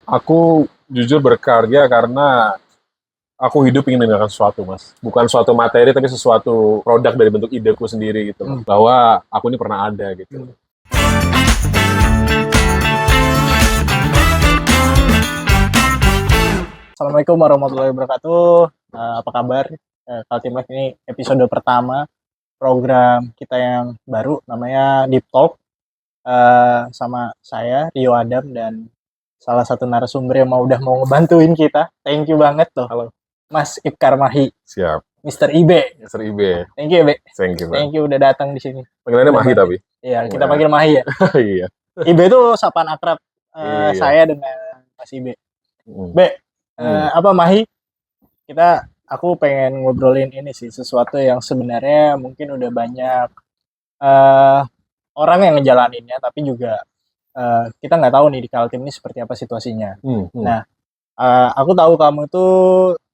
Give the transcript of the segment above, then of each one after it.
Aku jujur berkarya karena aku hidup ingin meninggalkan sesuatu, Mas. Bukan suatu materi, tapi sesuatu produk dari bentuk ideku sendiri gitu loh. Hmm. Bahwa aku ini pernah ada gitu. Hmm. Assalamualaikum warahmatullahi wabarakatuh. Apa kabar? Kaltim Live ini episode pertama program kita yang baru namanya Deep Talk. Sama saya Rio Adam dan salah satu narasumber yang udah mau ngebantuin kita. Thank you banget tuh. Halo. Mas Ipkar Mahi, Siap. Mr. Ibe. Mr. Ibe. Thank you, Ibe. Thank you, Thank Bang. you udah datang di sini. Panggilannya Mahi tapi. Iya, kita Nah. panggil Mahi ya. Iya. Ibe itu sapaan akrab Iya. saya dengan Mas Ibe. Hmm. Be, apa Mahi? Aku pengen ngobrolin ini sih, sesuatu yang sebenarnya mungkin udah banyak orang yang ngejalaninnya, tapi juga kita nggak tahu nih di Kaltim ini seperti apa situasinya. Nah, aku tahu kamu itu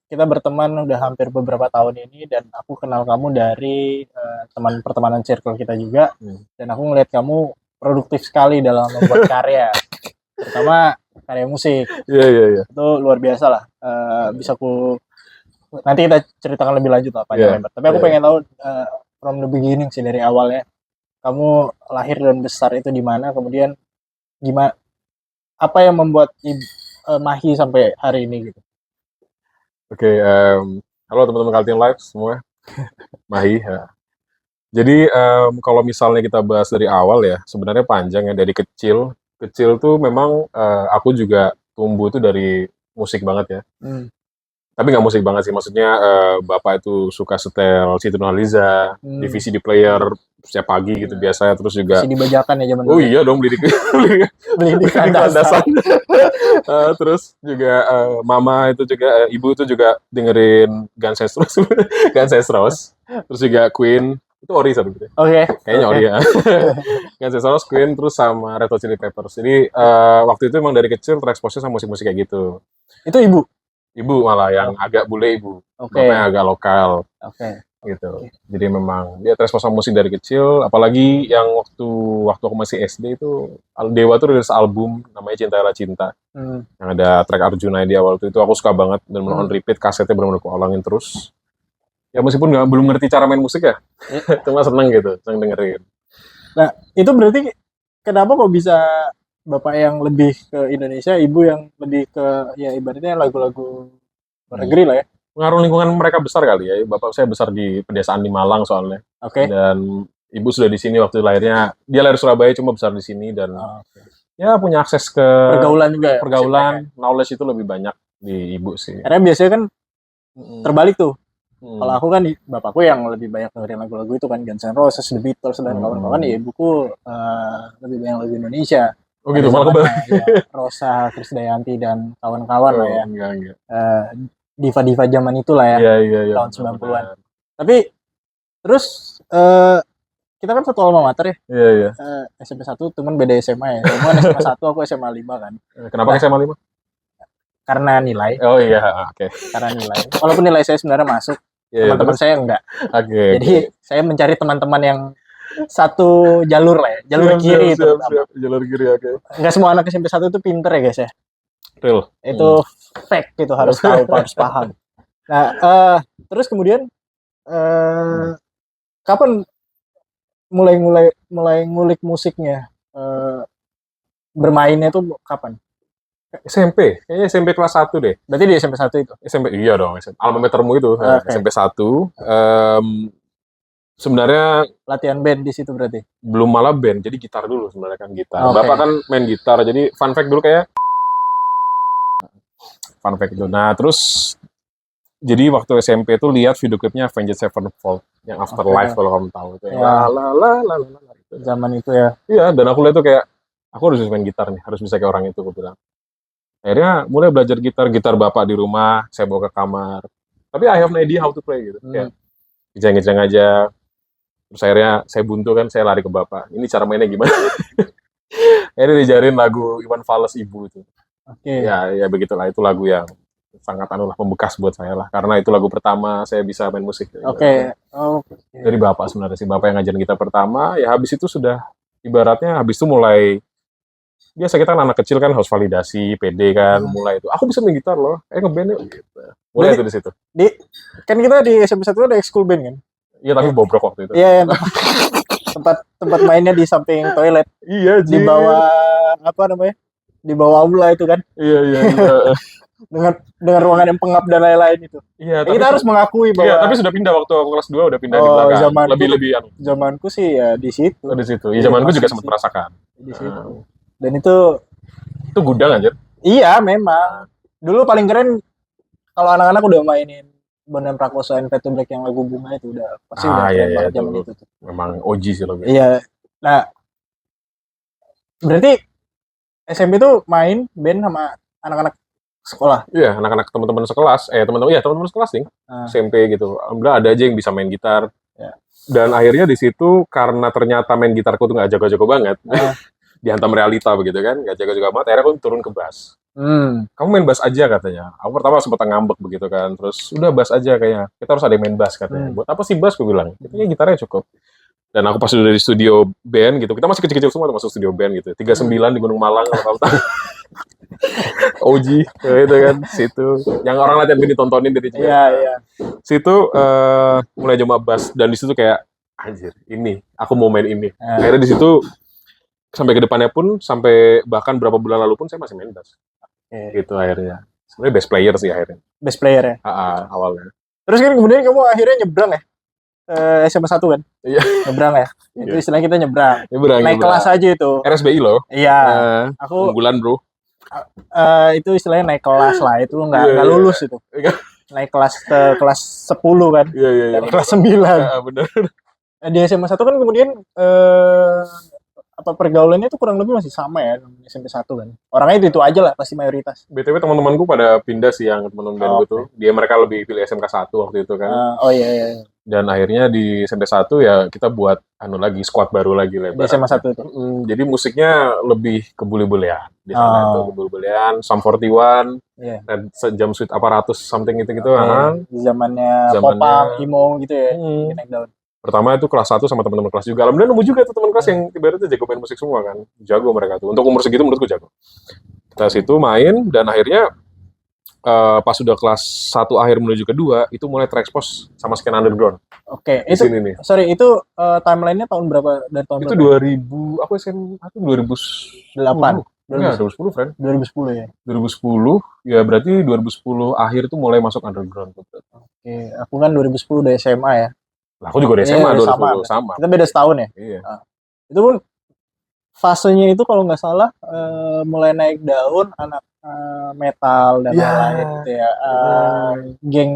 kita berteman udah hampir beberapa tahun ini, dan aku kenal kamu dari teman pertemanan circle kita juga, dan aku ngeliat kamu produktif sekali dalam membuat karya, terutama karya musik. Iya. Itu luar biasa lah. Bisa nanti kita ceritakan lebih lanjut apa Iya. lebar. Tapi aku pengen tahu from the beginning sih, dari awalnya kamu lahir dan besar itu di mana, kemudian gimana, apa yang membuat Mahi sampai hari ini gitu. Oke, halo teman-teman Kaltim Live semua. Mahi. Ya. Jadi kalau misalnya kita bahas dari awal ya, sebenarnya panjang ya, dari kecil. Kecil tuh memang aku juga tumbuh tuh dari musik banget ya. Tapi nggak musik banget sih, maksudnya bapak itu suka setel Siti Nurhaliza, di VCD player setiap pagi gitu biasanya, terus juga masih dibajakan ya zaman oh dulu. iya dong, beli di landasan. Terus juga mama itu juga, ibu itu juga dengerin Guns N' Roses, Guns N' Roses, terus juga Queen, itu ori sebenarnya. Oke. Kayaknya ori ya. Guns N' Roses, Queen, terus sama Red Hot Chili Peppers. Jadi waktu itu emang dari kecil tereksposnya sama musik-musik kayak gitu. Itu Ibu malah yang agak bule, ibu. Oke. Bapaknya agak lokal. Oke. Gitu. Jadi memang dia terekspos sama musik dari kecil, apalagi yang waktu aku masih SD itu Dewa tuh rilis album namanya Cinta Adalah Cinta. Yang ada track Arjuna di awal itu aku suka banget, dan on repeat, kasetnya benar-benar aku ulangin terus. Ya meskipun belum ngerti cara main musik ya. Cuma seneng gitu, seneng dengerin. Nah, itu berarti kenapa kok bisa bapak yang lebih ke Indonesia, ibu yang lebih ke ya ibaratnya lagu-lagu luar negeri lah ya? Pengaruh lingkungan mereka besar kali ya. Bapak saya besar di pedesaan di Malang soalnya. Oke. Dan ibu sudah di sini waktu lahirnya. Dia lahir Surabaya cuma besar di sini, dan ya punya akses ke pergaulan juga ya? Pergaulan, knowledge itu lebih banyak di ibu sih. Karena biasanya kan terbalik tuh. Kalau aku kan bapakku yang lebih banyak dengerin lagu-lagu itu kan, Guns N' Roses, The Beatles, dan kawan-kawan, ya ibuku lebih banyak lagu Indonesia. Oh gitu, malah kebalik. Ya, Rosa, Krisdayanti, dan kawan-kawan lah ya. Enggak. Diva-diva zaman itulah ya. Iya. Tahun 90-an. Tapi terus kita kan satu alma mater ya. Iya. SMP 1 teman beda SMA ya. Kamu kan SMA 1, aku SMA 5 kan. Kenapa SMA 5? Karena nilai. Oh iya, oke. Karena nilai. Walaupun nilai saya sebenarnya masuk, teman-teman saya enggak. Oke. Jadi saya mencari teman-teman yang satu jalur lah ya, jalur kiri itu. Jalur kiri, oke. Enggak semua anak SMP 1 itu pinter ya guys ya. Real. Itu fact, itu harus tahu, harus paham. Nah, terus kemudian kapan mulai ngulik musiknya? Bermainnya tuh kapan? SMP, kayaknya SMP kelas 1 deh. Berarti di SMP 1 itu? SMP, iya dong. Alma matermu itu, SMP 1. Sebenarnya latihan band di situ berarti? Belum, malah band, jadi gitar dulu sebenarnya kan, gitar. Bapak kan main gitar, jadi fun fact dulu kayak fun fact itu. Nah terus jadi waktu SMP tuh lihat video klipnya Avenged Sevenfold yang Afterlife, kalau kamu tahu itu. Ya. Zaman itu ya. Iya, dan aku lihat tuh kayak aku harus main gitar nih, harus bisa kayak orang itu, aku bilang. Akhirnya mulai belajar gitar bapak di rumah, saya bawa ke kamar. Tapi I have no idea how to play gitu. Kayak ngejeng-ngejeng aja. Terus akhirnya saya buntu kan, saya lari ke bapak. Ini cara mainnya gimana? Akhirnya diajarin lagu Iwan Fals, Ibu itu. Oke. Ya begitulah, itu lagu yang sangat membekas buat saya lah. Karena itu lagu pertama saya bisa main musik. Oke. Dari bapak sebenarnya sih, bapak yang ngajarin gitar pertama. Ya habis itu sudah ibaratnya habis itu mulai biasa kita kan anak kecil kan harus validasi, PD kan, mulai itu. Aku bisa main gitar loh, ngeband yuk. Gitu. Mulai itu di situ. Kan kita di SMP 1 ada ekskul band kan? Iya tapi bobrok waktu itu. Iya, tempat mainnya di samping toilet. Iya, di bawah apa namanya? Di bawah aula itu kan? Iya. dengan ruangan yang pengap dan lain-lain itu. Iya, kita harus mengakui bahwa. Iya, tapi sudah pindah waktu aku kelas 2 udah pindah di belakang. Lebih zamanku sih ya di situ. Oh, di situ. Iya, zamanku juga sempat merasakan. Di situ. Dan itu gudang anjir. Iya, memang. Dulu paling keren kalau anak-anak udah mainin Bondan Prakoso and Fade to Black yang lagu Bunga itu udah pasti udah keren banget zaman itu. Memang OG sih lo. Iya. Nah, berarti SMP tuh main band sama anak-anak sekolah. Iya, anak-anak teman-teman sekelas, teman-teman sekelas nih. SMP gitu. Alhamdulillah ada aja yang bisa main gitar. Ya. Dan akhirnya di situ karena ternyata main gitarku tuh nggak jago-jago banget. Dihantam realita begitu kan, nggak jago-jago amat. Akhirnya aku turun ke bass. Kamu main bass aja katanya. Aku pertama sempat ngambek begitu kan. Terus udah bass aja kayaknya. Kita harus ada yang main bass katanya. Buat apa sih bass? Aku bilang. Kayaknya gitarnya cukup. Dan aku pas udah di studio band gitu, kita masih kecil-kecil semua tuh masuk studio band gitu. 39 di Gunung Malang, OG, itu kan, situ. Yang orang latihan band ditontonin dari jauh. Iya. Situ mulai coba bass dan di situ kayak anjir, ini aku mau main ini. Akhirnya di situ sampai ke depannya pun, sampai bahkan berapa bulan lalu pun saya masih main bass. Gitu akhirnya. Sebenarnya bass player sih akhirnya. Bass player ya? Awalnya. Terus kan kemudian kamu akhirnya nyebrang ya? SMA 1 kan? Iya. Nyebrang ya? Itu istilahnya kita nyebrang. Naik kelas aja itu. RSBI loh. Iya. Aku unggulan bro. Itu istilahnya naik kelas lah. Itu nggak lulus itu. Naik kelas ke kelas 10 kan? Iya. Dari kelas 9. Bener. Di SMA 1 kan kemudian pergaulannya itu kurang lebih masih sama ya dengan SMP 1 kan. Orangnya itu aja lah pasti mayoritas. BTW teman-temanku pada pindah sih yang teman-teman bandku tuh. Mereka lebih pilih SMK 1 waktu itu kan. Iya. Dan akhirnya di SMP 1 ya kita buat squad baru lagi lah. Di SMA 1 itu. Jadi musiknya lebih ke bule-bulean. Di sana itu ke bule-bulean, Sum 41, dan Jam Sweet Apparatus something gitu-gitu. Di zamannya Popang, emo gitu ya. Naik daun. Pertama itu kelas 1 sama teman-teman kelas juga. Alhamdulillah nemu juga tuh teman kelas yang ibaratnya jago main musik semua kan. Jago mereka tuh. Untuk umur segitu menurutku jago. Kita situ main dan akhirnya pas sudah kelas 1 akhir menuju kedua itu mulai terekspos sama skena underground. Oke, itu sini nih. Sorry, itu timelinenya tahun berapa dari tahun itu berapa? 2000, aku SMA itu 2008. Enggak, 2010, friend. 2010 ya. 2010, ya berarti 2010 akhir itu mulai masuk underground. Oke, aku kan 2010 udah SMA ya. Lah, aku juga udah SMA 2010 sama. Kita beda setahun ya. Iya. Itu pun fasenya itu kalau nggak salah mulai naik daun anak metal dan lain-lain gitu ya. Geng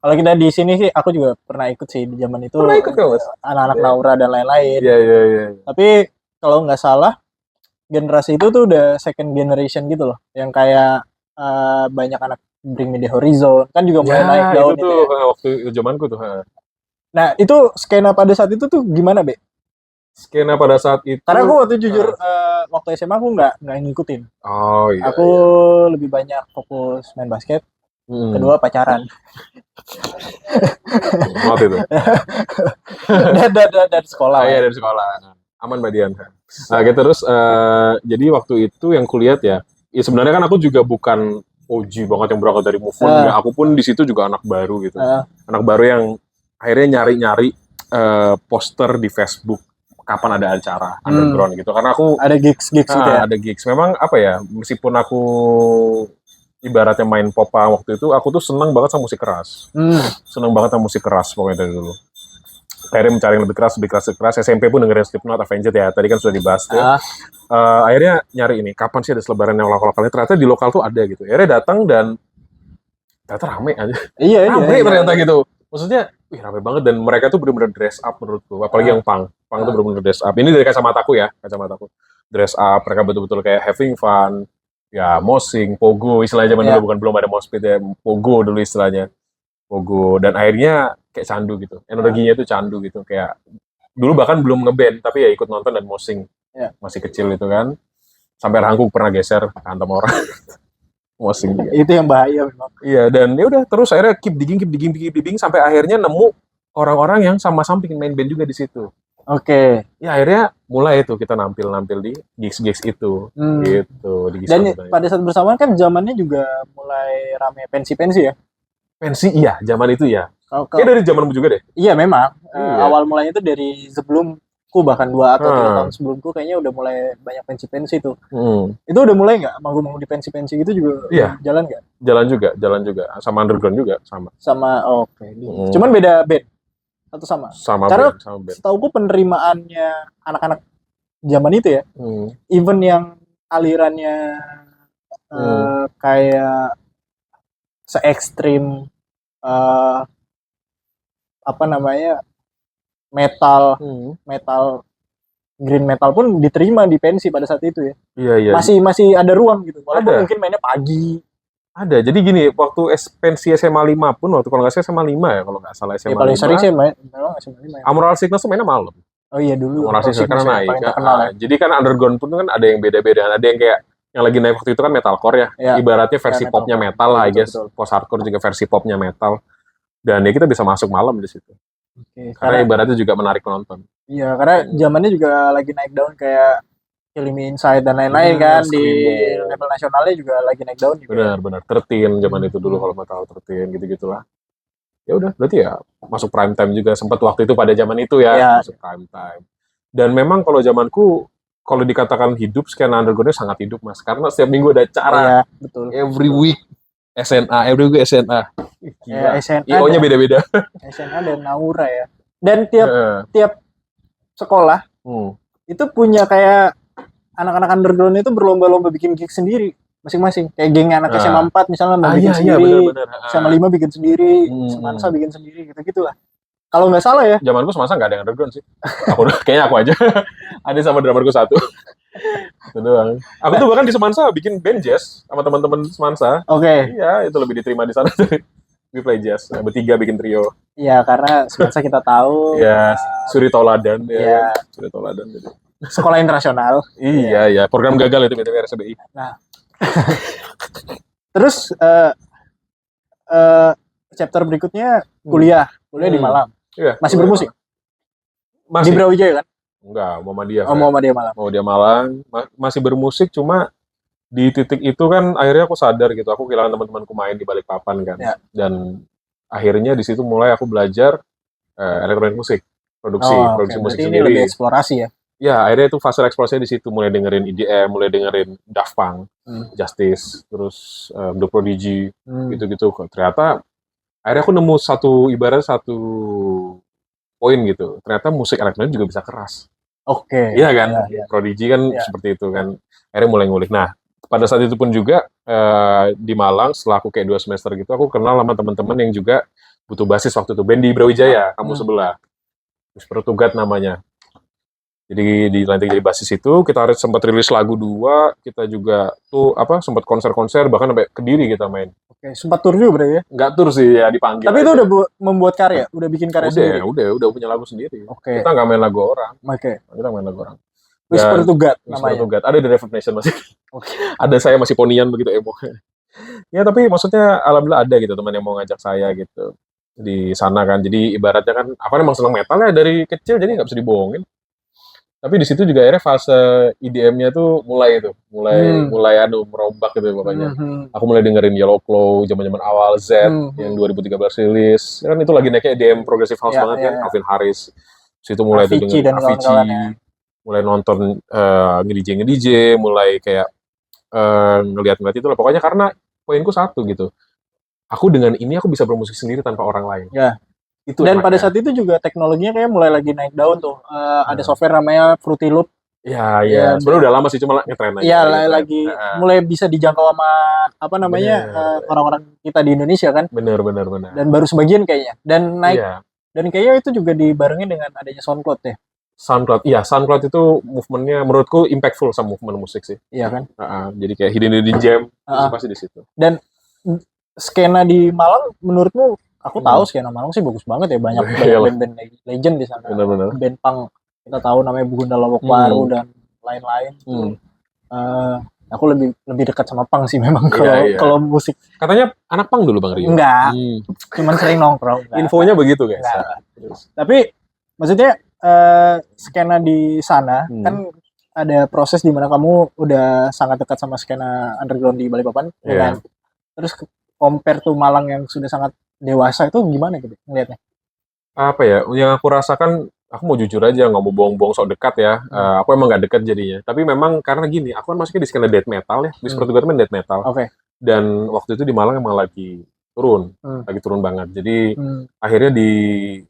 kalau kita di sini sih aku juga pernah ikut sih di zaman itu. Pernah ikut Mas? Anak-anak Naura dan lain-lain. Iya. Tapi kalau nggak salah generasi itu tuh udah second generation gitu loh. Yang kayak banyak anak Bring Me The Horizon kan juga mulai naik daun itu tuh ya. Waktu zamanku tuh. Nah, itu skena pada saat itu tuh gimana, Be? Skena pada saat itu. Karena aku waktu jujur waktu SMA aku nggak ngikutin. Oh iya. Aku lebih banyak fokus main basket. Kedua pacaran. Waktu itu. dari sekolah. Iya dari sekolah. Aman Mbak Dian. Nah, gitu terus jadi waktu itu yang kulihat ya sebenarnya kan aku juga bukan OG banget yang berangkat dari Move On. Aku pun di situ juga anak baru gitu. Anak baru yang akhirnya nyari-nyari poster di Facebook kapan ada acara underground gitu. Karena aku ada gigs gitu ya. Ada gigs. Memang apa ya, meskipun aku ibaratnya main popa waktu itu, aku tuh seneng banget sama musik keras. Seneng banget sama musik keras pokoknya dari dulu. Akhirnya mencari yang lebih keras. SMP pun dengerin Slipknot, Avenged ya. Tadi kan sudah dibahas tuh. Akhirnya nyari ini, kapan sih ada selebaran yang lokal-lokalnya. Ternyata di lokal tuh ada gitu. Akhirnya datang dan ternyata rame aja. Iya. Ternyata gitu. Maksudnya, rame banget dan mereka tuh benar-benar dress up menurutku. Apalagi yang punk. Punk tuh benar-benar dress up. Ini dari kacamataku ya, dress up, mereka betul-betul kayak having fun. Ya, moshing, pogo, istilahnya zaman dulu belum ada moshpit ya, pogo dulu istilahnya. Pogo dan akhirnya kayak candu gitu. Energinya itu candu gitu, kayak dulu bahkan belum ngeband tapi ya ikut nonton dan moshing. Masih kecil itu kan. Sampai rahangku pernah geser hantam orang. Moshing juga. Itu yang bahaya memang. Iya, dan ya udah terus akhirnya keep digging sampai akhirnya nemu orang-orang yang sama-sama bikin main band juga di situ. Oke. Ya akhirnya mulai tuh kita nampil di gigs-gigs itu, gitu di gigs Dan konser itu. pada saat bersamaan kan zamannya juga mulai rame pensi-pensi ya. Pensi iya, zaman itu ya. Kalau Kayak dari zamanmu juga deh. iya memang Iya. awal mulanya itu dari sebelumku, bahkan 2 atau 3 tahun Nah, sebelumku kayaknya udah mulai banyak pensi-pensi tuh. hmm. Itu udah mulai nggak manggung-manggung di pensi-pensi gitu juga udah Iya, jalan nggak? jalan juga, sama underground juga sama. Sama oke. Hmm. Cuman beda band atau sama? Sama Karena band, sama band. setauku penerimaannya anak-anak zaman itu ya, even yang alirannya kayak se ekstrim apa namanya metal metal green metal pun diterima di pensi pada saat itu ya. Iya. Masih ada ruang gitu. Walaupun Ada. mungkin mainnya pagi. Ada. Jadi gini, waktu pensi SMA 5 pun, waktu kalau nggak salah SMA 5 ya, kalau nggak salah SMA 5. Ya paling sering sih memang SMA 5. Ya. Amoral Sickness tuh mainnya malam. Oh iya dulu. Amoral Sickness karena naik. Paling terkenal ya. Jadi kan underground pun kan ada yang beda-beda. Ada yang kayak yang lagi naik waktu itu kan metalcore ya. Ibaratnya versi popnya metal lah, I guess. Post hardcore juga versi popnya metal. Dan ya kita bisa masuk malam di situ. Karena ibaratnya juga menarik penonton. Iya, karena zamannya juga lagi naik daun kayak Kill Me Inside dan lain-lain kan di level nasionalnya juga lagi naik daun juga. Benar. 13 zaman itu dulu kalau metal 13 gitu-gitulah. Ya udah, berarti ya masuk prime time juga, sempat waktu itu pada zaman itu ya, masuk prime time. Dan memang kalau zamanku, kalau dikatakan hidup, skena underground-nya sangat hidup mas, karena setiap minggu ada acara. Iya, betul. Every week every week SNA. Ya, SNA. IO-nya beda-beda. SNA dan Naura ya. Dan tiap sekolah itu punya kayak anak-anak underground itu berlomba-lomba bikin gig sendiri masing-masing. Kayak geng anak SMA 4 misalnya bikin sendiri, SMA 5 bikin sendiri, Semansa bikin sendiri gitu-gitu lah. Kalau nggak salah ya. Zamanku Semansa nggak ada yang underground sih. Kayaknya aku aja. Ada sama drummerku satu. Itu doang. Aku tuh bahkan di Semansa bikin band jazz sama teman-teman Semansa. Oke. Iya, itu lebih diterima di sana. We play jazz. Bertiga bikin trio. Iya, karena Semansa kita tahu. Iya, Suri Tauladan. Iya. Suri Tauladan jadi. Sekolah internasional. Iya. Program gagal itu BTW RSBI. Nah. Terus chapter berikutnya kuliah di Malang. Iya. Masih bermusik? Masih. Di Brawijaya kan? Enggak, Muhammadiyah. Muhammadiyah Malang. Masih bermusik, cuma di titik itu kan akhirnya aku sadar gitu. Aku kehilangan teman-temanku main di Balikpapan kan. Ya. Dan akhirnya di situ mulai aku belajar elektronik musik. Produksi musik sendiri. Ini lebih eksplorasi ya? Ya, akhirnya itu fase eksplorasinya di situ, mulai dengerin EDM, mulai dengerin Daft Punk, Justice, terus The Prodigy, gitu-gitu. Ternyata akhirnya aku nemu ibarat satu poin gitu. Ternyata musik elektronik juga bisa keras. Oke. Iya kan? Ya. Prodigy kan seperti itu kan. Akhirnya mulai ngulik. Nah, pada saat itu pun juga di Malang, setelah aku kayak 2 semester gitu, aku kenal sama teman-teman yang juga butuh basis waktu itu. Band di Brawijaya, kamu sebelah. Pertugat namanya. Jadi dilantik jadi basis itu, kita harus sempat rilis lagu 2, kita juga tuh sempat konser-konser, bahkan sampai Kediri kita main. Oke, sempat tur juga berarti ya? Nggak tur sih, ya dipanggil. Tapi aja. Itu udah membuat karya? Udah bikin karya sendiri? Udah punya lagu sendiri. Oke. Kita nggak main lagu orang. Oke. Kita main lagu orang. Pertugat namanya? Pertugat, ada di Reverb Nation masih. Ada saya masih ponian begitu emo. Ya tapi maksudnya alhamdulillah ada gitu teman yang mau ngajak saya gitu di sana kan. Jadi ibaratnya kan, aku emang seneng metal ya dari kecil, jadi nggak bisa dibohongin. Tapi di situ juga akhirnya fase EDM-nya tuh mulai merombak gitu pokoknya. Aku mulai dengerin Yellow Claw, zaman-zaman awal Z yang 2013 rilis. Kan itu lagi naiknya EDM progressive house banget kan, Calvin Harris. Situ mulai tuh dengerin Avicii, mulai nonton nge-DJ, mulai kayak ngeliat itu lah. Pokoknya karena poinku satu gitu. Aku dengan ini aku bisa bermusik sendiri tanpa orang lain. Ya. Itu dan pada saat itu juga teknologinya kayak mulai lagi naik daun tuh. Ada software namanya Fruity Loop. Iya. Sebenarnya udah lama sih, cuma ngetren aja. Iya, lagi mulai bisa dijangkau sama orang-orang kita di Indonesia kan. Bener. Dan baru sebagian kayaknya. Dan naik. Dan kayaknya itu juga dibarengin dengan adanya SoundCloud ya. SoundCloud itu movementnya menurutku impactful sama movement musik sih. Iya kan. Jadi kayak Hidden Jam pasti di situ. Dan skena di Malang menurutmu? Aku tahu skena Malang sih bagus banget ya, banyak band-band legend di sana. Bener. Band punk kita tahu namanya Bugunda Lawak Baru dan lain-lain. Aku lebih dekat sama punk sih memang kalau musik. Katanya anak punk dulu Bang Rio. Enggak. Cuman sering nongkrong. Infonya begitu guys. Tapi maksudnya skena di sana kan ada proses di mana kamu udah sangat dekat sama skena underground di Balikpapan dengan terus compare tuh Malang yang sudah sangat dewasa itu gimana gitu ngelihatnya? Apa ya, yang aku rasakan, aku mau jujur aja, nggak mau bohong-bohong sok dekat ya. Aku emang nggak dekat jadinya. Tapi memang karena gini, aku kan masuknya di skena death metal ya. Di Seperti Guardian death metal. Oke. Dan waktu itu di Malang emang lagi turun banget. Jadi akhirnya di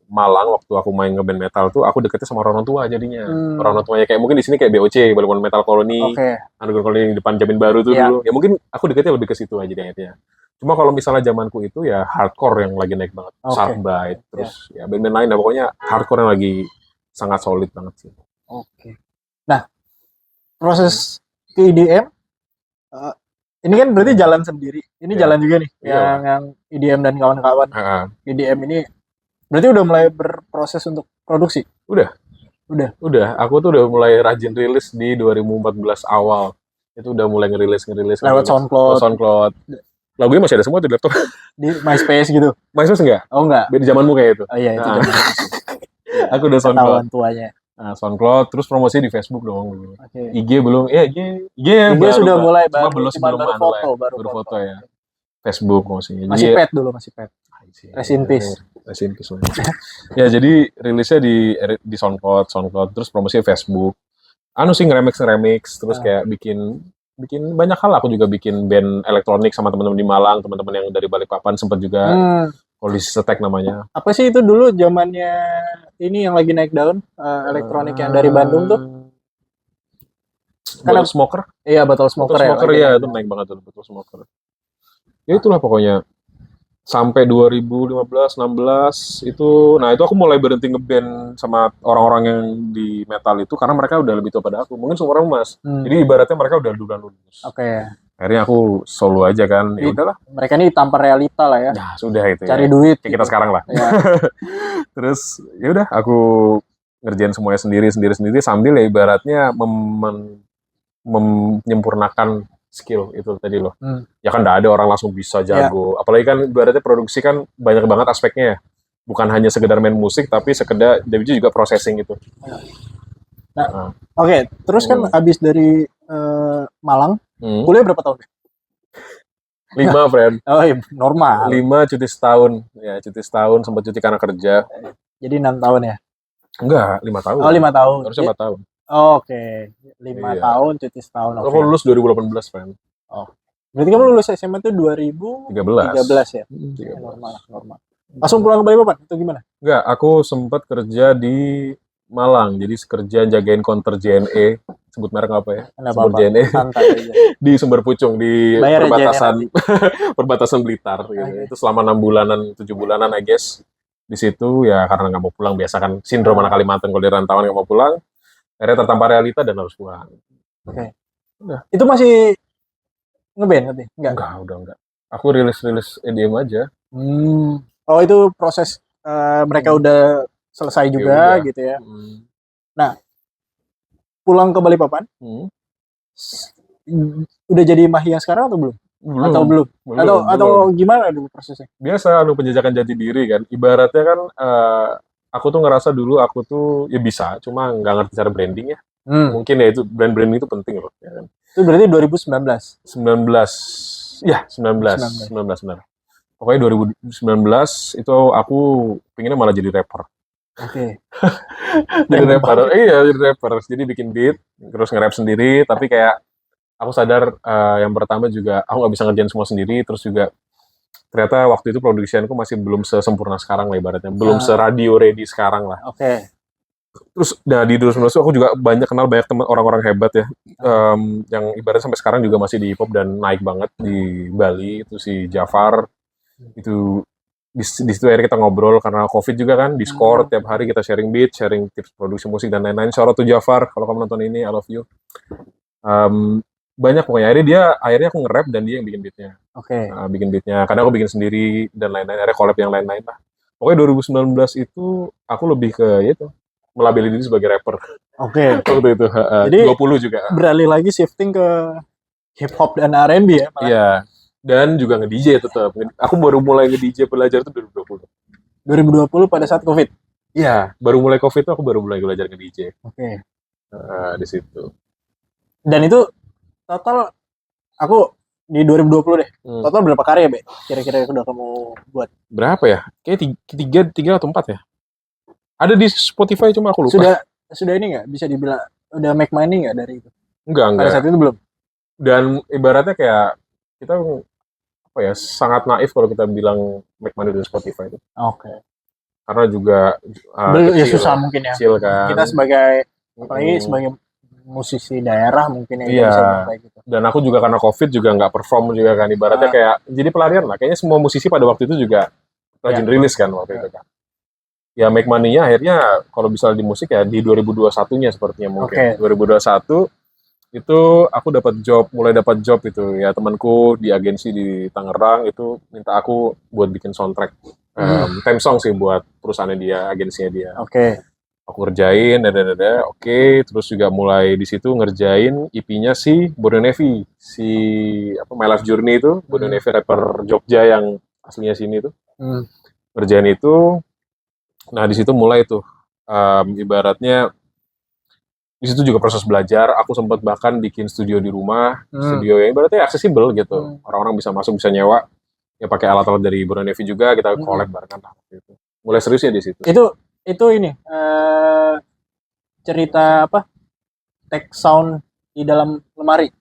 Malang waktu aku main ngeband metal tuh, aku deketnya sama orang tua jadinya. Orang tuanya kayak mungkin di sini kayak BOC, Balikpapan Metal Colony, Underground Colony di depan Jamin Baru tuh dulu. Ya mungkin aku deketnya lebih ke situ aja akhirnya. Cuma kalau misalnya zamanku itu ya hardcore yang lagi naik banget. Sharkbite, terus ya band-band lain, pokoknya hardcore yang lagi sangat solid banget sih. Oke. Nah, proses ke IDM, ini kan berarti jalan sendiri. Ini jalan juga nih, yang IDM dan kawan-kawan. IDM ini berarti udah mulai berproses untuk produksi? Udah. Aku tuh udah mulai rajin rilis di 2014 awal. Itu udah mulai ngerilis. Lewat SoundCloud. Lagunya masih ada semua di laptop. Di MySpace gitu? MySpace enggak? Oh enggak? Di zamanmu kayak itu? Oh iya, itu zamanmu. Aku udah SoundCloud. Tuanya. Nah, SoundCloud, terus promosi di Facebook dong. IG belum, IG sudah mulai, belum foto ya. Facebook promosinya. Masih pet dulu, masih pet. Rest in peace. Ya, jadi rilisnya di SoundCloud, terus promosinya Facebook. Sih nge-remix, terus kayak bikin banyak hal. Aku juga bikin band elektronik sama teman-teman di Malang, teman-teman yang dari Balikpapan sempat juga. Polisi Setek namanya. Apa sih itu dulu zamannya ini yang lagi naik daun elektronik yang dari Bandung tuh? Bottle Smoker? Iya, Bottle Smoker ya. Iya, itu naik banget tuh Bottle Smoker. Ya itulah pokoknya. Sampai 2015, 16 itu, nah itu aku mulai berhenti ngeband sama orang-orang yang di metal itu karena mereka udah lebih tua pada aku. Mungkin seumuran Mas. Jadi ibaratnya mereka udah duluan lulus. Akhirnya aku solo aja kan. Ya udahlah. Mereka ini tampar realita lah ya. Nah, sudah itu. Cari duit. Kayak kita sekarang lah. Terus ya udah aku ngerjain semuanya sendiri sambil ya ibaratnya menyempurnakan skill itu tadi loh. Ya kan nggak ada orang langsung bisa jago. Apalagi kan ibaratnya produksi kan banyak banget aspeknya ya. Bukan hanya sekedar main musik, tapi sekedar juga processing itu. Nah, oke. Terus kan abis dari Malang, kuliah berapa tahun? 5, friend. Oh iya, normal. 5 cuti setahun. Ya, cuti setahun, sempat cuti karena kerja. Jadi 6 tahun ya? Enggak, 5 tahun. Oh, 5 tahun. Harusnya 4 tahun. Oke. 5 tahun, cuti setahun. Aku lulus 2018, friend. Oh. Berarti kamu lulus SMA itu 2013 ya? Normal. Langsung pulang ke Balikpapan itu gimana? Enggak, aku sempat kerja di Malang. Jadi kerja jagain counter JNE. Sebut merek apa ya? Sumber JNE. Di Sumber Pucung, di perbatasan Blitar. Gitu. Itu selama 6 bulanan, 7 bulanan, I guess. Di situ ya karena nggak mau pulang. Biasa kan sindrom anak Kalimantan kalau di rantauan nggak mau pulang. Akhirnya tertampar realita dan harus pulang. Oke. Itu masih ngeband tapi? Enggak. Aku rilis EDM aja. Oh itu proses mereka udah selesai juga gitu ya. Nah, pulang ke Balikpapan, udah jadi Mahi yang sekarang atau belum? Belum. Atau gimana dulu prosesnya? Biasa, penjajakan jati diri kan. Ibaratnya kan aku tuh ngerasa dulu aku tuh ya bisa, cuma nggak ngerti cara branding ya. Mungkin ya itu branding itu penting loh. Ya kan? Itu berarti 2019? 19 benar. Pokoknya 2019 itu aku pinginnya malah jadi rapper. Oke. Jadi rapper. Iya, jadi rapper. Jadi bikin beat, terus nge-rap sendiri, tapi kayak aku sadar yang pertama juga aku nggak bisa ngerjain semua sendiri, terus juga ternyata waktu itu produksianku masih belum sesempurna sekarang lah ibaratnya, belum se-radio ready sekarang lah. Oke. Terus di 2019 aku juga kenal banyak teman orang-orang hebat ya, yang ibaratnya sampai sekarang juga masih di hip hop dan naik banget di Bali. Itu si Jafar, itu di situ akhirnya kita ngobrol karena COVID juga kan, Discord tiap hari kita sharing beat, sharing tips produksi musik dan lain-lain. Shout out to Jafar, kalau kamu nonton ini, I love you. Banyak pokoknya, akhirnya aku nge-rap dan dia yang bikin beatnya. Bikin beatnya, kadang aku bikin sendiri dan lain-lain, akhirnya collab yang lain-lain lah. Pokoknya 2019 itu aku lebih ke itu, melabeli diri sebagai rapper. Waktu itu. Jadi 20 juga. Beralih lagi shifting ke hip hop dan R&B ya? Iya. Dan juga nge-DJ tetap. Aku baru mulai nge-DJ belajar itu 2020. 2020 pada saat COVID? Iya, baru mulai COVID tuh aku baru mulai belajar nge-DJ. Oke. Di situ. Dan itu total aku di 2020 deh. Total berapa karya, Be? Kira-kira udah kamu buat? Berapa ya? Kayak tiga atau 4 ya? Ada di Spotify cuma aku lupa. Sudah ini nggak bisa dibilang udah make money nggak dari itu? Enggak. Pada saat itu belum. Dan ibaratnya kayak kita apa ya, sangat naif kalau kita bilang make money dari Spotify itu. Oke. Karena juga ya susah mungkin ya. Kecil kan. Kita sebagai apalagi sebagai musisi daerah mungkin ya bisa bilang kayak gitu. Dan aku juga karena COVID juga nggak perform juga kan, ibaratnya kayak jadi pelarian lah. Kayaknya semua musisi pada waktu itu juga rajin rilis kan waktu itu kan. Ya make money-nya akhirnya kalau bisa di musik ya di 2021-nya sepertinya mungkin. 2021 itu aku mulai dapat job itu ya, temanku di agensi di Tangerang itu minta aku buat bikin soundtrack theme song sih buat perusahaannya dia, agensinya dia. Aku kerjain, terus juga mulai di situ ngerjain EP-nya si Borneo Navy, si My Life Journey itu, Borneo Navy rapper Jogja yang aslinya sini tuh. Ngerjain itu. Nah, di situ mulai tuh ibaratnya di situ juga proses belajar. Aku sempat bahkan bikin studio di rumah, studio yang ibaratnya aksesibel gitu. Orang-orang bisa masuk, bisa nyewa. Ya pakai alat-alat dari Borneo Navy juga, kita collab barengan lah gitu. Mulai seriusnya di situ. Itu ini cerita apa? Tech sound di dalam lemari.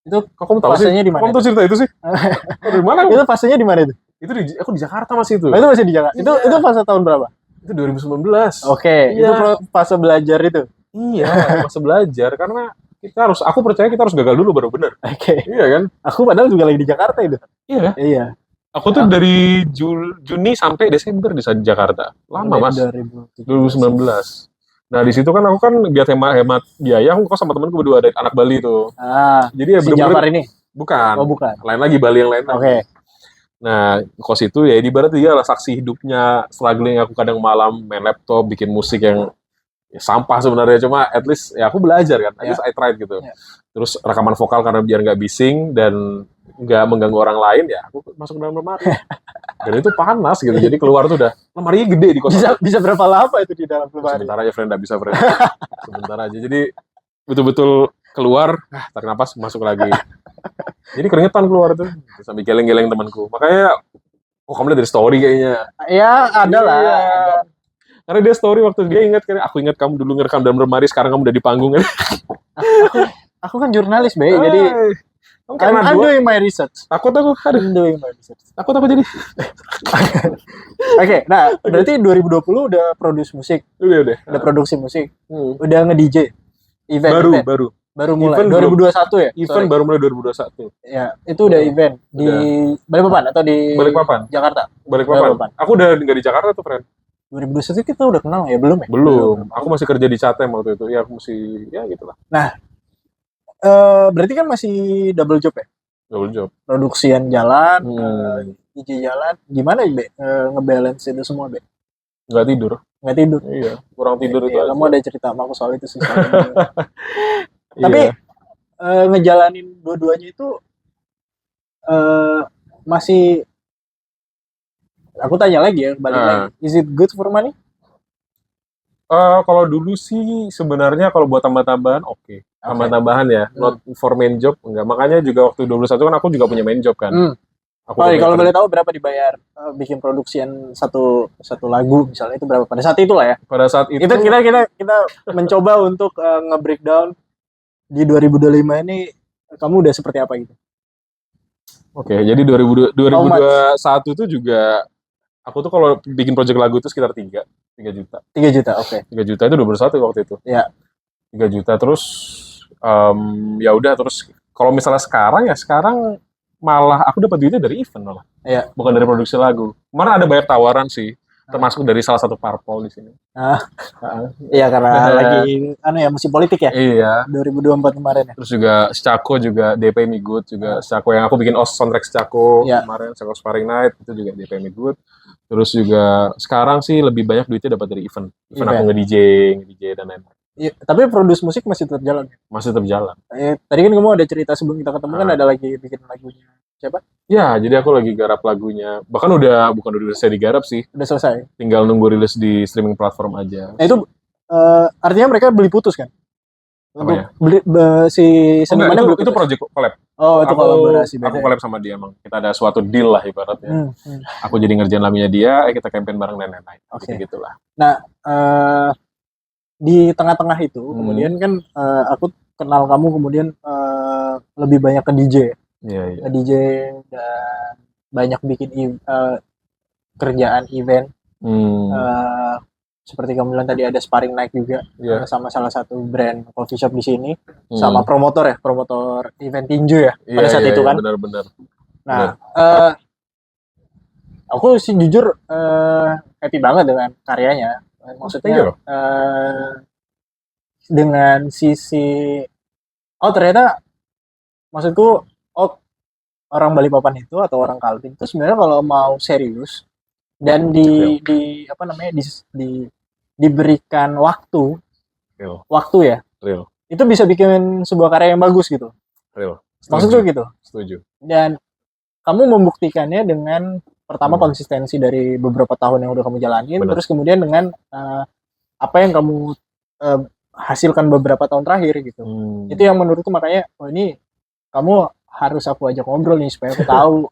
Itu kamu tahu sih? Di mana? Kamu tahu cerita itu sih? Dari mana? Itu fasenya di mana itu? Aku di Jakarta masih itu. Itu masih di Jakarta. Itu fase tahun berapa? Itu 2019. Itu fase belajar itu. Iya, fase belajar karena aku percaya kita harus gagal dulu baru benar. Iya kan? Aku padahal juga lagi di Jakarta itu. Iya. Aku tuh dari Juni sampai Desember di Jakarta. Lama, Mas. 2019. Nah, di situ kan aku kan biar hemat biaya, aku kos sama temanku berdua, ada anak Bali tuh. Jadi ya si Jafar ini? Bukan. Oh, bukan. Lain lagi, Bali yang lain. Nah, kos itu ya ibarat dia lah saksi hidupnya, struggling aku kadang malam main laptop, bikin musik yang sampah sebenarnya, cuma at least ya aku belajar kan, at least I tried gitu. Terus rekaman vokal karena biar nggak bising dan nggak mengganggu orang lain, ya aku masuk dalam lemari. Dan itu panas gitu, jadi keluar tuh udah lemarinya gede di kosan. Bisa berapa lama itu di dalam lemari? Sebentar aja, friend, nggak bisa, friend. Sebentar aja, jadi betul-betul keluar, tarik napas, masuk lagi. Jadi keringetan keluar tuh, sambil geleng-geleng temanku. Makanya, kamu lihat dari story kayaknya. Ya, ada lah. Karena dia story waktu dia aku ingat kamu dulu ngerekam dalam lemari, sekarang kamu udah di panggung kan. aku kan jurnalis, Be, jadi I'm doing my research. Takut doing my research. Takut jadi. Oke, nah berarti 2020 udah produce musik. Udah produksi musik. Udah nge-DJ. Event. Baru mulai. Event 2021 ya? Event baru mulai 2021. Ya, itu udah event di Balikpapan atau di Jakarta? Balikpapan. Aku udah nggak di Jakarta tuh, friend. 2021 kita udah kenal ya? Belum ya? Belum. Aku masih kerja di Catem waktu itu. Ya, aku masih, ya gitulah. Nah, berarti kan masih double job ya? Double job. Produksian jalan, DJ jalan. Gimana ya, Be? Ngebalance itu semua, Be? Nggak tidur. Iya, kurang tidur itu. Kamu ada cerita sama aku soal itu sih. Tapi ngejalanin dua-duanya itu masih, aku tanya lagi ya, balik lagi. Is it good for money? Kalau dulu sih sebenarnya kalau buat tambah-tambahan oke. Tambah-tambahan ya, not for main job enggak. Makanya juga waktu 21 kan aku juga punya main job kan. Kalau boleh tahu berapa dibayar bikin produksian satu lagu misalnya, itu berapa pada saat itu lah ya? Pada saat itu kita mencoba untuk nge-breakdown di 2025 ini kamu udah seperti apa gitu. Oke, jadi 2021 itu juga aku tuh kalau bikin project lagu itu sekitar 3 juta. 3 juta, oke. 3 juta itu 2021 waktu itu. Iya. 3 juta terus ya udah, terus kalau misalnya sekarang malah aku dapat duitnya dari event malah. Iya. Bukan dari produksi lagu. Kemarin ada banyak tawaran sih, termasuk dari salah satu parpol di sini. Iya, karena lagi musim politik ya. Iya. 2024 kemarin ya. Terus juga Secako juga DP Me Good juga. Secako yang aku bikin soundtrack Secako kemarin, Secako Sparring Night itu juga DP Me Good. Terus juga sekarang sih lebih banyak duitnya dapat dari event aku nge-DJ dan lain-lain. Iya, tapi produce musik masih tetap jalan. Masih tetap jalan. Tadi kan kamu ada cerita sebelum kita ketemu kan ada lagi bikin lagunya siapa? Ya, jadi aku lagi garap lagunya. Bahkan bukan udah selesai digarap sih. Udah selesai. Tinggal nunggu rilis di streaming platform aja. Nah itu artinya mereka beli putus kan? Untuk Apanya? si senimannya itu project collab. Oh, itu kolaborasi Aku beda. collab sama dia emang. Kita ada suatu deal lah ibaratnya. Aku jadi ngerjain lagunya dia, kita campaign bareng dan lain-lain. Oke. Gitulah. Nah, di tengah-tengah itu kemudian kan aku kenal kamu kemudian lebih banyak ke DJ. Iya. Ke DJ dan banyak bikin kerjaan event. Seperti kamu bilang tadi ada sparring night juga sama salah satu brand coffee shop di sini, sama promotor event tinju ya pada saat itu kan. Benar-benar. Nah, aku sih jujur happy banget dengan karyanya. Maksudnya dengan sisi ternyata maksudku orang Balikpapan itu atau orang Kaltim itu sebenarnya kalau mau serius dan diberikan waktu ya, itu bisa bikin sebuah karya yang bagus gitu. Maksudku gitu. Setuju. Dan kamu membuktikannya dengan pertama konsistensi dari beberapa tahun yang udah kamu jalanin. Bener. Terus kemudian dengan apa yang kamu hasilkan beberapa tahun terakhir gitu. Itu yang menurutku makanya ini kamu harus aku ajak ngobrol nih supaya aku tahu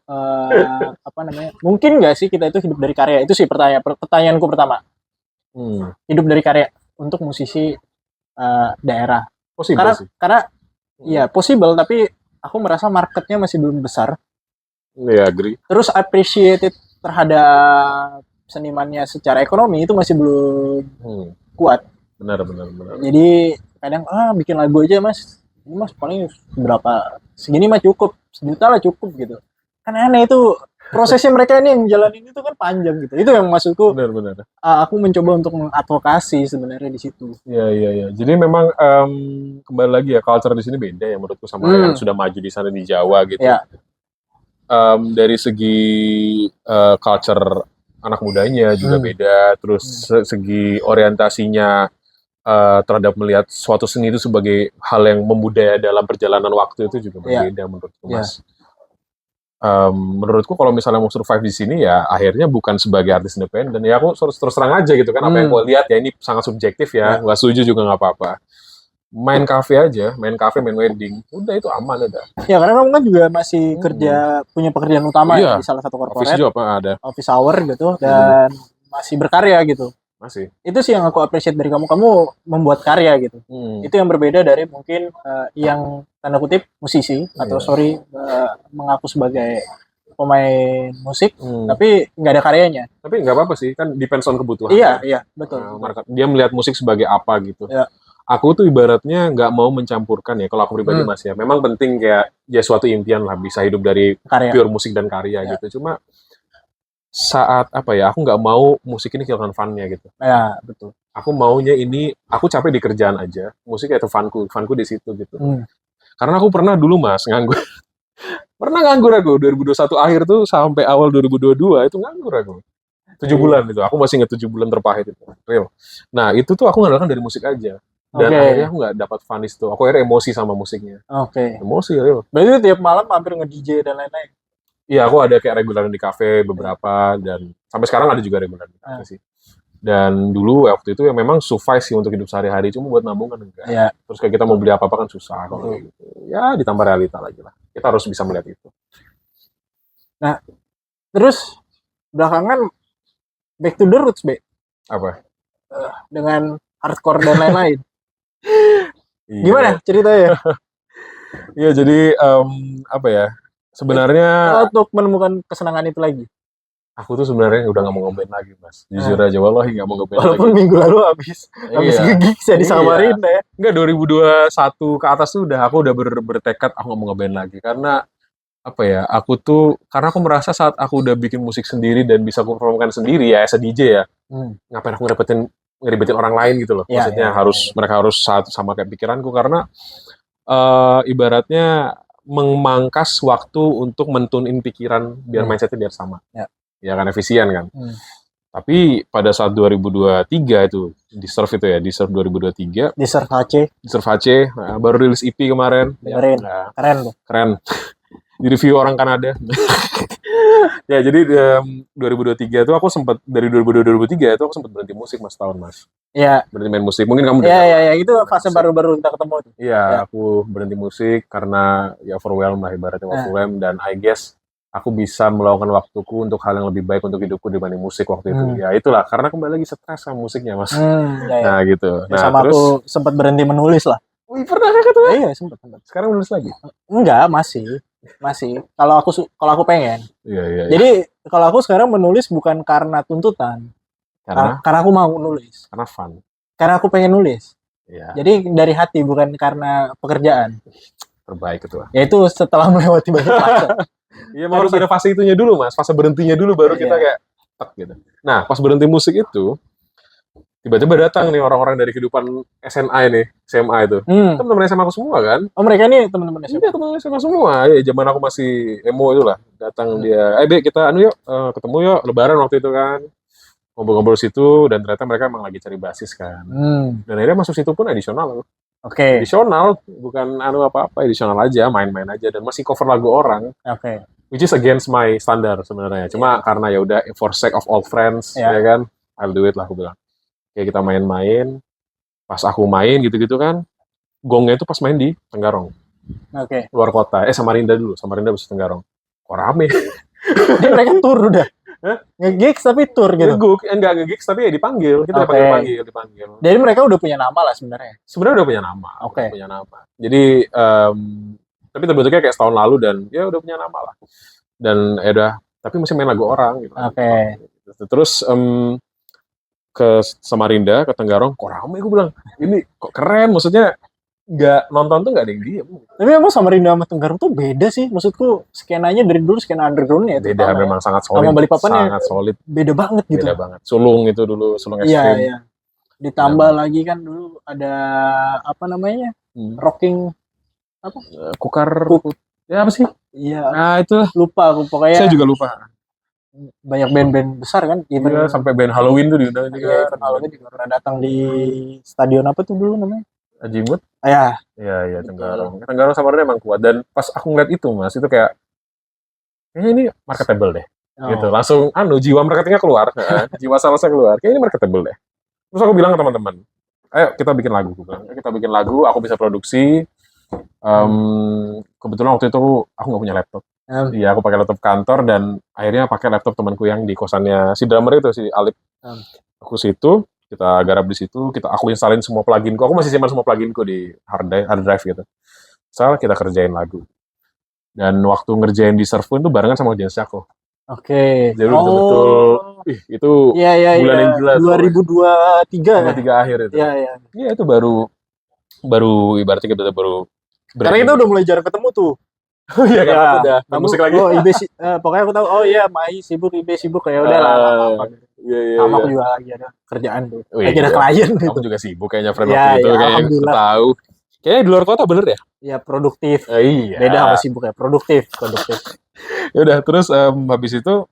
mungkin nggak sih kita itu hidup dari karya. Itu sih pertanyaanku pertama. Hidup dari karya untuk musisi daerah. Karena ya possible, tapi aku merasa marketnya masih belum besar. Iya, agree. Terus appreciated terhadap senimannya secara ekonomi itu masih belum kuat. Benar. Jadi kadang bikin lagu aja mas, ini mas paling berapa, segini mah cukup, 1 juta lah cukup gitu. Kan aneh itu prosesnya mereka ini yang jalanin itu kan panjang gitu. Itu yang maksudku. Benar. Aku mencoba untuk mengadvokasi sebenarnya di situ. Iya. Jadi memang kembali lagi ya, culture di sini beda ya menurutku sama yang sudah maju di sana di Jawa gitu. Ya. Dari segi culture anak mudanya juga beda. Terus segi orientasinya terhadap melihat suatu seni itu sebagai hal yang membudaya dalam perjalanan waktu itu juga berbeda menurutku, Mas. Menurutku kalau misalnya mau survive di sini ya akhirnya bukan sebagai artis independen ya, aku terus terang aja gitu kan, apa yang gue lihat ya ini sangat subjektif ya, nggak setuju juga nggak apa-apa. Main kafe, main wedding, udah itu aman udah. Ya karena kamu kan juga masih punya pekerjaan utama ya di salah satu korporat. Office job ada. Office hour gitu dan masih berkarya gitu. Masih. Itu sih yang aku appreciate dari kamu membuat karya gitu. Itu yang berbeda dari mungkin yang tanda kutip musisi atau mengaku sebagai pemain musik tapi nggak ada karyanya. Tapi nggak apa-apa sih, kan depends on kebutuhan. Iya betul. Dia melihat musik sebagai apa gitu. Ya. Aku tuh ibaratnya nggak mau mencampurkan ya, kalau aku pribadi Mas ya. Memang penting kayak ya suatu impian lah bisa hidup dari pure musik dan karya gitu. Cuma saat aku nggak mau musik ini kehilangan fun-nya gitu. Ya betul. Aku maunya ini, aku capek di kerjaan aja, musik itu funku di situ gitu. Karena aku pernah dulu Mas nganggur. Pernah nganggur aku 2021 akhir tuh sampai awal 2022 itu nganggur aku. 7 bulan itu, aku masih ingat 7 bulan terpahit itu, real. Nah itu tuh aku ngandalkan dari musik aja. Dan akhirnya aku nggak dapat fun di situ. Aku akhirnya emosi sama musiknya. Emosi real. Berarti tiap malam hampir nge-DJ dan lain-lain? Iya, aku ada kayak reguler di kafe beberapa, dan sampai sekarang ada juga reguler di kafe sih. Dan dulu waktu itu ya memang suffice sih untuk hidup sehari-hari, cuma buat nabung kan enggak. Terus kayak kita mau beli apa-apa kan susah kalau kayak gitu. Ya ditambah realita lagi lah. Kita harus bisa melihat itu. Nah, terus belakangan back to the roots, Be. Apa? Dengan hardcore dan lain-lain. Gimana ceritanya? Iya, jadi apa ya? Sebenarnya untuk menemukan kesenangan itu lagi. Aku tuh sebenarnya udah nggak mau ngeband lagi, Mas. Jujur aja, wallahi nggak mau ngeband lagi. Walaupun minggu lalu habis gigs ya di Samarinda ya. Enggak, 2021 ke atas tuh aku udah bertekad aku nggak mau ngeband lagi. Karena apa ya? Karena aku merasa saat aku udah bikin musik sendiri dan bisa aku performkan sendiri ya, as a DJ ya. Ngapain aku ngeribetin orang lain gitu loh. Maksudnya mereka harus satu sama kayak pikiranku, karena ibaratnya memangkas waktu untuk mentunin pikiran biar mindsetnya biar sama. Ya kan efisien kan. Tapi pada saat 2023 itu Deserve 2023. Deserve HC baru rilis EP kemarin. Keren. Keren. Di review orang Kanada. Ya, jadi 2023 tuh aku sempat dari 2023 itu aku sempat berhenti musik Mas tahun Mas. Iya. Berhenti main musik. Mungkin kamu Iya, dengar. iya, iya, itu fase baru-baru kita ketemu tuh. Iya, Ya. aku berhenti musik karena ya overwhelmed lah ibaratnya overwhelmed dan I guess aku bisa meluangkan waktuku untuk hal yang lebih baik untuk hidupku dibanding musik waktu itu. Ya itulah, karena kembali lagi stres sama musiknya Mas. Ya, ya. Nah gitu. Ya, Nah sama terus, aku sempat berhenti menulis lah. wih pernah kakak tuh? Iya, sempat. Sekarang menulis lagi? Enggak, masih. Kalau aku pengen. Iya, iya. Jadi kalau aku sekarang menulis bukan karena tuntutan, karena aku mau nulis. Karena fun. Karena aku pengen nulis. Iya. Jadi dari hati, bukan karena pekerjaan. Terbaik itu. Ya itu setelah melewati banyak fase. Iya, harus ada fase itunya dulu Mas, fase berhentinya dulu baru kita kayak tek gitu. Nah pas berhenti musik itu tiba-tiba datang nih orang-orang dari kehidupan SMA ini, SMA itu. Teman-teman SMA aku semua kan. Oh, mereka nih teman-teman SMA. Iya, teman-teman SMA semua. Ya, zaman aku masih emo itulah. Datang dia, Be kita yuk, ketemu yuk, lebaran waktu itu kan. Ngobrol-ngobrol situ dan ternyata mereka emang lagi cari basis kan. Dan akhirnya masuk situ pun edisional. Oke. Edisional, bukan apa-apa, edisional aja, main-main aja dan masih cover lagu orang. Oke. Which is against my standard sebenarnya. Cuma karena ya udah for sake of old friends, ya kan, I'll do it lah aku bilang. Kayak kita main-main, pas aku main gitu-gitu kan, gongnya itu pas main di Tenggarong. Oke. Luar kota, Samarinda dulu, Samarinda bisa Tenggarong. Kok rame? Jadi mereka tur udah. Nge-gigs tapi tur gitu. Enggak nge-gigs tapi ya dipanggil, kita dipanggil. Jadi mereka udah punya nama lah sebenarnya. Sebenarnya udah punya nama. Oke. Punya nama. Jadi tapi terbentuknya kayak setahun lalu dan ya udah punya nama lah. Dan ya udah, tapi masih main lagu orang gitu. Oke. Terus ke Samarinda, ke Tenggarong, kok rame gue bilang. Ini kok keren, maksudnya nggak nonton tuh nggak ada yang diem. Tapi emang Samarinda sama Tenggarong tuh beda sih. Maksudku skenanya dari dulu skena underground ya. Beda memang sangat solid. Sama Balikpapan sangat solid. Beda banget gitu. Beda banget. Sulung itu dulu, Sulung Ekstrim. Iya. Ditambah lagi kan dulu ada apa namanya? Rocking apa? Kukar. Ya apa sih? Iya. Nah itu lupa aku pokoknya. Saya juga lupa. Banyak band-band besar kan. Iya, sampai band Halloween tuh diundang juga. Iya, event Halloween juga pernah datang di stadion apa tuh dulu namanya? Ajimut. Iya, Tenggarong. Tenggarong Samarinda emang kuat. Dan pas aku ngeliat itu Mas, itu kayak kayaknya ini marketable deh. Gitu. Langsung jiwa marketingnya keluar, jiwa salesnya keluar. Kayaknya ini marketable deh. Terus aku bilang ke teman-teman, ayo kita bikin lagu. Kita bikin lagu, aku bisa produksi. Kebetulan waktu itu aku nggak punya laptop. Iya, aku pakai laptop kantor dan akhirnya pakai laptop temanku yang di kosannya si drummer itu, si Alip. Aku situ, kita garap di situ, aku instalin semua pluginku. Aku masih simpan semua pluginku di hard drive gitu. Soalnya kita kerjain lagu. Dan waktu ngerjain di Surfun itu barengan sama James Jacko. Oke. Jadi betul-betul, itu bulan yang jelas. 2023 akhir itu. Iya, itu baru ibaratnya kita baru. Karena kita udah mulai jarang ketemu tuh. Oh iya, karena aku udah musik lagi. Oh, pokoknya aku tahu. Oh iya, Mai sibuk, Ibe sibuk, ya udah lah. Sama aku juga lagi ada kerjaan tuh. Lagi ada klien gitu. Aku juga sibuk kayaknya friend waktu itu, kayaknya tahu. Kayaknya di luar kota bener ya? Iya, produktif. Iya. Beda sama sibuk ya, produktif. Ya udah, terus habis itu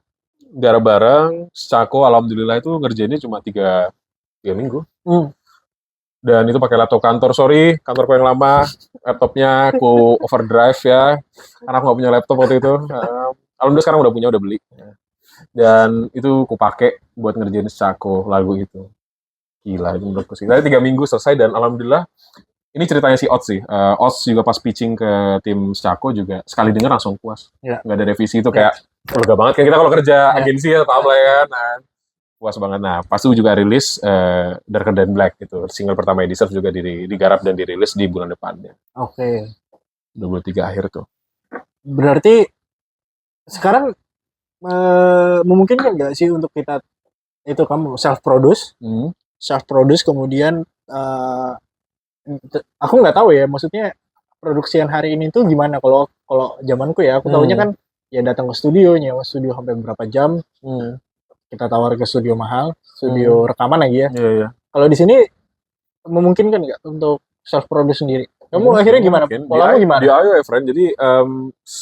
bareng Cako alhamdulillah itu ngerjainnya cuma 3 minggu. Dan itu pakai laptop kantor, sorry, kantorku yang lama, laptopnya aku overdrive ya, karena aku nggak punya laptop waktu itu. Alhamdulillah sekarang udah beli. Dan itu aku pakai buat ngerjain Cako lagu itu. Gila, itu menurutku sih. Tadi 3 minggu selesai dan alhamdulillah, ini ceritanya si Ots sih. Ots juga pas pitching ke tim Cako juga, sekali denger langsung puas. Nggak ada revisi itu kayak, lega banget kan kita kalau kerja agensi ya, tau lah ya kan. Puas banget. Nah, pas itu juga rilis Darker Than Black gitu. Single pertama Deserve juga digarap dan dirilis di bulan depannya. Oke. 23 akhir tuh. Berarti sekarang memungkinkan nggak sih untuk kita itu kamu self-produce? Self-produce kemudian aku nggak tahu ya, maksudnya produksian hari ini tuh gimana kalau zamanku ya, aku tahunya kan ya datang ke studio, nyewa studio sampai berapa jam. Kita tawar ke studio mahal, studio rekaman lagi ya. Iya. Kalau di sini memungkinkan nggak untuk self produce sendiri? Kamu akhirnya gimana? Polanya gimana? DIY friend. Jadi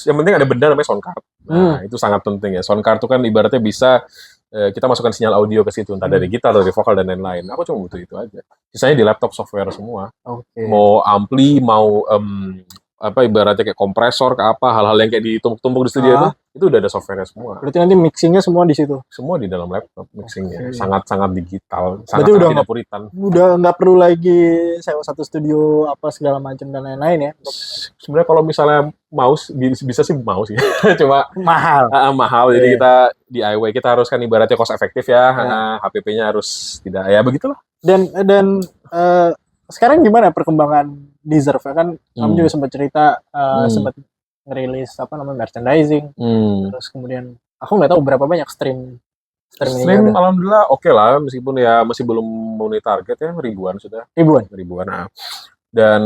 yang penting ada benda namanya sound card. Nah, itu sangat penting ya. Sound card itu kan ibaratnya bisa kita masukkan sinyal audio ke situ, entah dari gitar, dari vokal dan lain-lain. Aku cuma butuh itu aja. Sisanya di laptop software semua. Oke. Mau ampli, mau apa ibaratnya kayak kompresor ke apa hal-hal yang kayak ditumpuk-tumpuk di studio itu udah ada software semua. Berarti nanti mixingnya semua di situ. Semua di dalam laptop mixingnya. Sangat-sangat digital, berarti sangat udah tidak puritan. Udah nggak perlu lagi sewa satu studio apa segala macam dan lain-lain ya. Sebenarnya kalau misalnya mouse bisa sih mouse ya. Cuma mahal. Jadi kita DIY, kita harus kan ibaratnya cost efektif ya. HPP-nya harus tidak ya begitulah. Dan sekarang gimana perkembangan Deserve kan kamu juga sempat cerita sempat ngerilis apa namanya merchandising, terus kemudian aku nggak tahu berapa banyak stream alhamdulillah oke lah, meskipun ya masih belum memenuhi target ya, ribuan. Nah, dan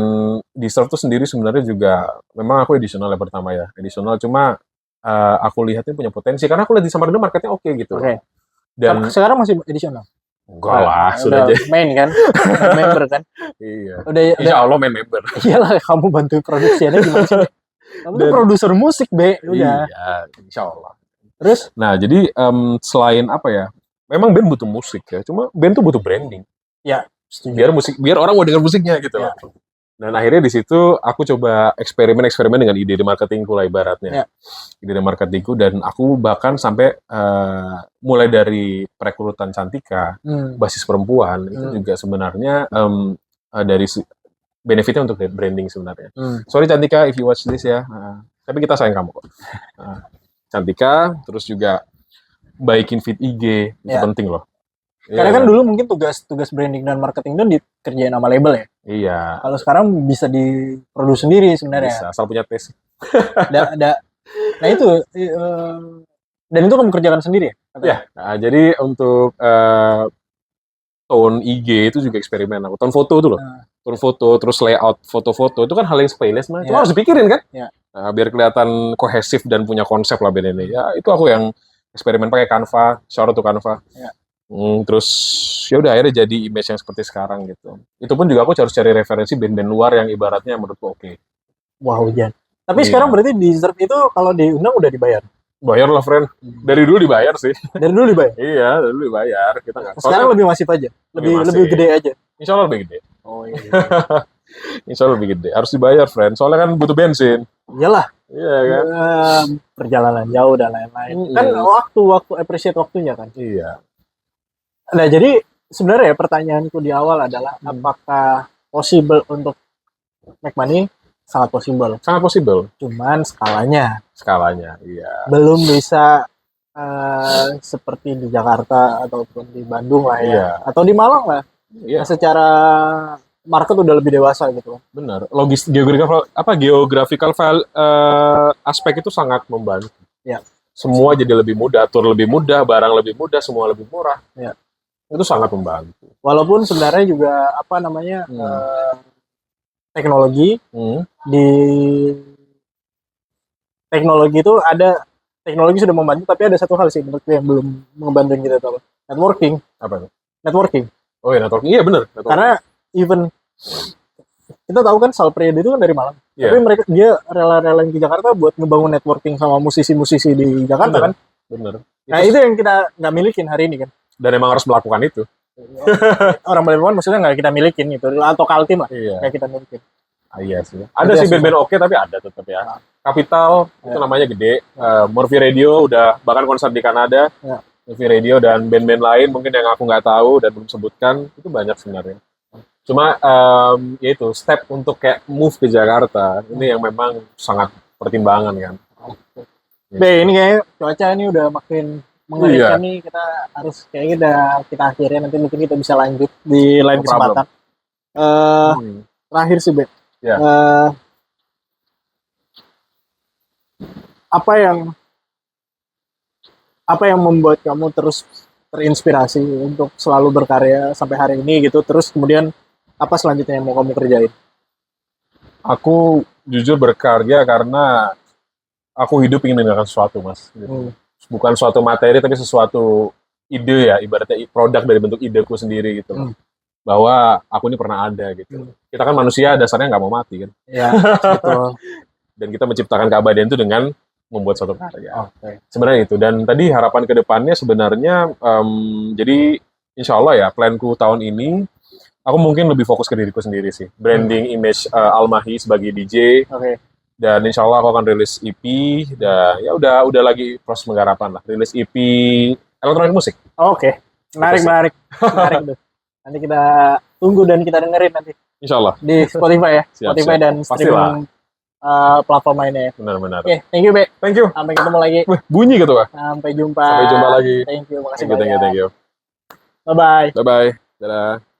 Deserve tuh sendiri sebenarnya juga memang aku edisional yang pertama ya, edisional, cuma aku lihatnya punya potensi karena aku lihat di Samarinda marketnya oke gitu. Dan sekarang masih edisional? Enggak lah, sudah aja main kan, member kan. Iya. Insya Allah main member. Iyalah, kamu bantu produksinya gimana sih? Kamu tuh produser musik, Be. Udah. Iya, insya Allah. Terus? Nah, jadi selain apa ya, memang band butuh musik ya, cuma band tuh butuh branding. Ya, biar orang mau dengar musiknya gitu. Ya. Dan akhirnya di situ aku coba eksperimen dengan ide marketingku lah ibaratnya. Ide marketingku, dan aku bahkan sampai mulai dari perekrutan Cantika, basis perempuan, itu juga sebenarnya dari benefitnya untuk branding sebenarnya. Sorry Cantika if you watch this ya, tapi kita sayang kamu kok. Cantika, terus juga baikin feed IG, itu penting loh. Karena kan dulu mungkin tugas branding dan marketing itu dikerjain sama label ya. Iya. Kalau sekarang bisa diproduksi sendiri sebenarnya. Bisa, asal punya tes. Nah itu, dan itu kamu kerjakan sendiri ya? Iya. Nah, jadi untuk tone IG itu juga eksperimen aku. Tone foto itu loh. Tone foto, terus layout foto-foto itu kan hal yang sepele sebenarnya. Cuma harus dipikirin kan? Nah, biar kelihatan kohesif dan punya konsep lah band ini. Ya itu aku yang eksperimen pakai Canva, shout out to Canva. Terus ya udah akhirnya jadi image yang seperti sekarang gitu. Itu pun juga aku harus cari referensi band-band luar yang ibaratnya menurutku oke. Wow, Jan. Tapi sekarang berarti Deserve itu kalau diundang udah dibayar? Bayar lah, friend. Dari dulu dibayar sih. Dari dulu dibayar? Iya, dari dulu dibayar. Kita nggak. Sekarang lebih masif aja, lebih gede aja. Insya Allah lebih gede. Oh iya. Insya Allah lebih gede. Harus dibayar, friend. Soalnya kan butuh bensin. Iyalah. Iya kan. Perjalanan jauh dan lain-lain. Kan waktu appreciate waktunya kan. Iya. Nah, jadi sebenarnya pertanyaanku di awal adalah apakah possible untuk make money? Sangat possible. Sangat possible. Cuman skalanya, iya. Belum bisa seperti di Jakarta ataupun di Bandung lah ya. Iya. Atau di Malang lah. Iya. Secara market udah lebih dewasa gitu. Benar. Geographical aspek itu sangat membantu. Ya. Semua jadi lebih mudah, atur lebih mudah, barang lebih mudah, semua lebih murah. Ya. Itu sangat membantu. Walaupun sebenarnya juga teknologi di teknologi itu ada teknologi sudah membantu, tapi ada satu hal sih menurutku yang belum membantu kita tuh. Networking. Apa itu? Networking. Oh iya, networking. Iya benar. Karena even kita tahu kan Salpredo itu kan dari Malang. Tapi dia rela-relain ke Jakarta buat ngebangun networking sama musisi-musisi di Jakarta kan. Bener. Nah itu yang kita nggak milikin hari ini kan. Dan emang harus melakukan itu. Orang Balikpapan maksudnya nggak kita milikin gitu. Atau Kaltim lah. Kayak kita milikin. Iya sih. Ada sih band-band oke tapi ada tetap ya. Capital itu namanya gede. Murphy Radio udah bahkan konser di Kanada. Murphy Radio dan band-band lain mungkin yang aku nggak tahu dan belum sebutkan itu banyak sebenarnya. Cuma yaitu step untuk kayak move ke Jakarta ini yang memang sangat pertimbangan kan. Ini kayak cuaca ini udah makin mengerikan nih, kita harus kayaknya kita akhirnya nanti mungkin kita bisa lanjut di lain kesempatan. Terakhir sih Be. Apa yang membuat kamu terus terinspirasi untuk selalu berkarya sampai hari ini gitu, terus kemudian apa selanjutnya yang mau kamu kerjain? Aku jujur berkarya karena aku hidup ingin meninggalkan sesuatu, Mas. Gitu. Bukan suatu materi, tapi sesuatu ide ya, ibaratnya produk dari bentuk ideku sendiri gitu. Bahwa aku ini pernah ada gitu. Kita kan manusia dasarnya nggak mau mati kan. Iya, betul. Dan kita menciptakan keabadian itu dengan membuat suatu karya. Sebenarnya itu. Dan tadi harapan ke depannya sebenarnya, jadi insya Allah ya, planku tahun ini aku mungkin lebih fokus ke diriku sendiri sih. Branding image Almahi sebagai DJ. Oke. Dan insya Allah aku akan rilis EP. Dan ya udah lagi proses penggarapan lah. Rilis EP elektronik musik. Oke. Menarik tuh. Nanti kita tunggu dan kita dengerin nanti. Insya Allah. Di Spotify ya. Spotify dan streaming platform lainnya ya. Benar-benar. Oke, thank you, Be. Thank you. Sampai ketemu lagi. Wih, bunyi gitu, Pak. Sampai jumpa. Sampai jumpa lagi. Thank you, makasih Thank you. banyak. Bye-bye. Bye-bye. Dadah.